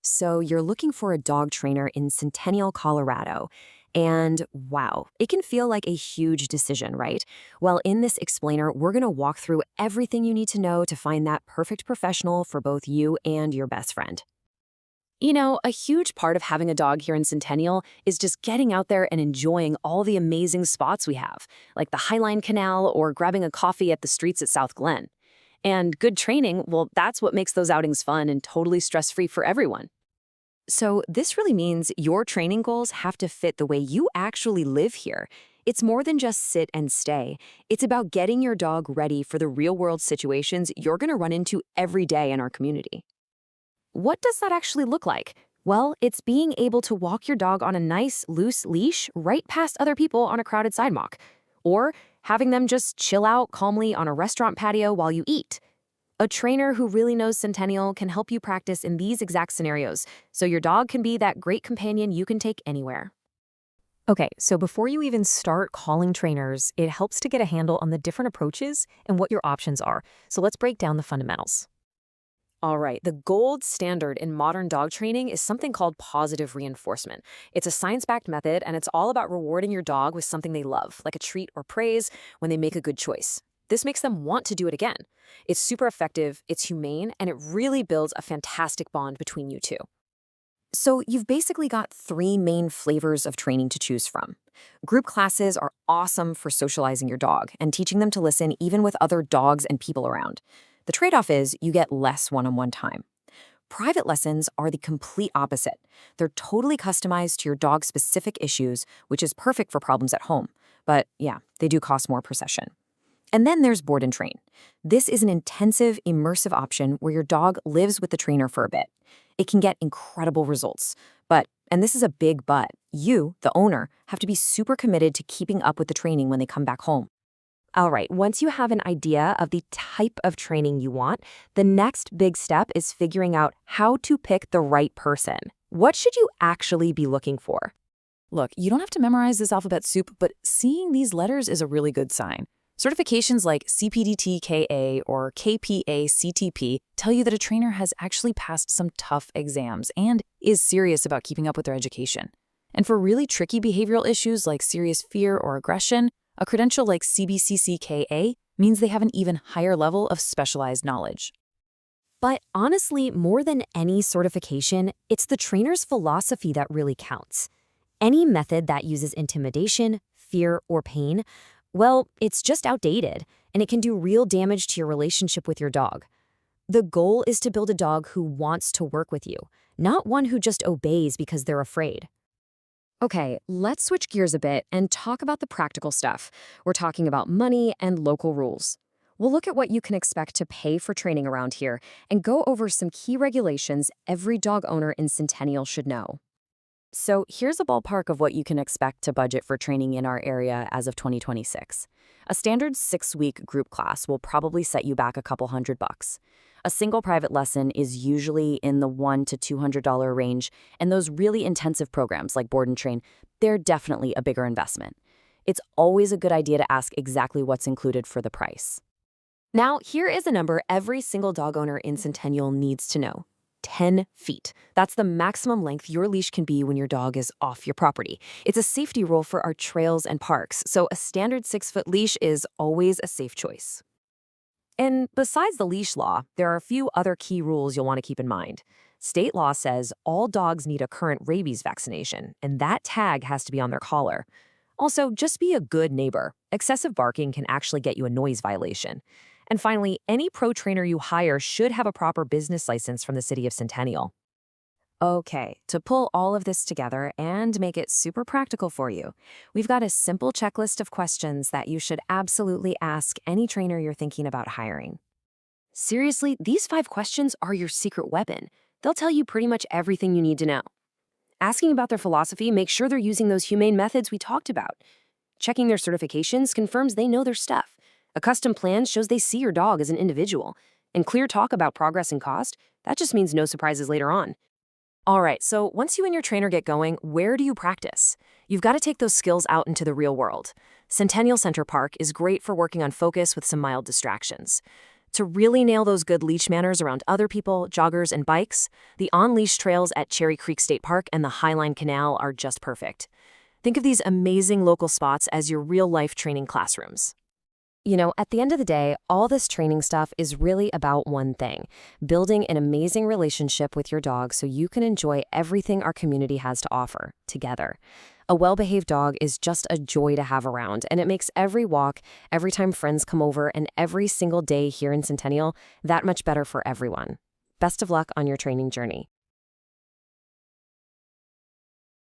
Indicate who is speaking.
Speaker 1: So you're looking for a dog trainer in Centennial, Colorado. And wow, it can feel like a huge decision, right? Well, in this explainer, we're going to walk through everything you need to know to find that perfect professional for both you and your best friend. A huge part of having a dog here in Centennial is just getting out there and enjoying all the amazing spots we have, like the Highline Canal or grabbing a coffee at the streets at South Glen. And good training, well, that's what makes those outings fun and totally stress-free for everyone. So, this really means your training goals have to fit the way you actually live here. It's more than just sit and stay. It's about getting your dog ready for the real world situations you're going to run into every day in our community. What does that actually look like? Well, it's being able to walk your dog on a nice, loose leash right past other people on a crowded sidewalk, or having them just chill out calmly on a restaurant patio while you eat. A trainer who really knows Centennial can help you practice in these exact scenarios, so your dog can be that great companion you can take anywhere.
Speaker 2: Okay, so before you even start calling trainers, it helps to get a handle on the different approaches and what your options are. So let's break down the fundamentals.
Speaker 1: All right, the gold standard in modern dog training is something called positive reinforcement. It's a science-backed method, and it's all about rewarding your dog with something they love, like a treat or praise when they make a good choice. This makes them want to do it again. It's super effective, it's humane, and it really builds a fantastic bond between you two. So you've basically got three main flavors of training to choose from. Group classes are awesome for socializing your dog and teaching them to listen even with other dogs and people around. The trade-off is you get less one-on-one time. Private lessons are the complete opposite. They're totally customized to your dog's specific issues, which is perfect for problems at home. But yeah, they do cost more per session. And then there's board and train. This is an intensive, immersive option where your dog lives with the trainer for a bit. It can get incredible results. But, and this is a big but, you, the owner, have to be super committed to keeping up with the training when they come back home. All right, once you have an idea of the type of training you want, the next big step is figuring out how to pick the right person. What should you actually be looking for?
Speaker 3: Look, you don't have to memorize this alphabet soup, but seeing these letters is a really good sign. Certifications like CPDT-KA or KPA-CTP tell you that a trainer has actually passed some tough exams and is serious about keeping up with their education. And for really tricky behavioral issues like serious fear or aggression, a credential like CBCCKA means they have an even higher level of specialized knowledge.
Speaker 1: But honestly, more than any certification, it's the trainer's philosophy that really counts. Any method that uses intimidation, fear, or pain, well, it's just outdated, and it can do real damage to your relationship with your dog. The goal is to build a dog who wants to work with you, not one who just obeys because they're afraid. Okay, let's switch gears a bit and talk about the practical stuff. We're talking about money and local rules. We'll look at what you can expect to pay for training around here and go over some key regulations every dog owner in Centennial should know. So here's a ballpark of what you can expect to budget for training in our area as of 2026. A standard 6-week group class will probably set you back a couple $100. A single private lesson is usually in the $100 to $200 range, and those really intensive programs like board and train, they're definitely a bigger investment. It's always a good idea to ask exactly what's included for the price. Now, here is a number every single dog owner in Centennial needs to know. 10 feet. That's the maximum length your leash can be when your dog is off your property. It's a safety rule for our trails and parks, so a standard 6-foot leash is always a safe choice. And besides the leash law, there are a few other key rules you'll want to keep in mind. State law says all dogs need a current rabies vaccination, and that tag has to be on their collar. Also, just be a good neighbor. Excessive barking can actually get you a noise violation. And finally, any pro trainer you hire should have a proper business license from the city of Centennial. Okay, to pull all of this together and make it super practical for you, we've got a simple checklist of questions that you should absolutely ask any trainer you're thinking about hiring. Seriously, these 5 questions are your secret weapon. They'll tell you pretty much everything you need to know. Asking about their philosophy makes sure they're using those humane methods we talked about. Checking their certifications confirms they know their stuff. A custom plan shows they see your dog as an individual. And clear talk about progress and cost, that just means no surprises later on. All right, so once you and your trainer get going, where do you practice? You've got to take those skills out into the real world. Centennial Center Park is great for working on focus with some mild distractions.
Speaker 2: To really nail those good leash manners around other people, joggers, and bikes, the on-leash trails at Cherry Creek State Park and the Highline Canal are just perfect. Think of these amazing local spots as your real-life training classrooms.
Speaker 1: At the end of the day, all this training stuff is really about one thing: building an amazing relationship with your dog so you can enjoy everything our community has to offer together. A well-behaved dog is just a joy to have around, and it makes every walk, every time friends come over, and every single day here in Centennial that much better for everyone. Best of luck on your training journey.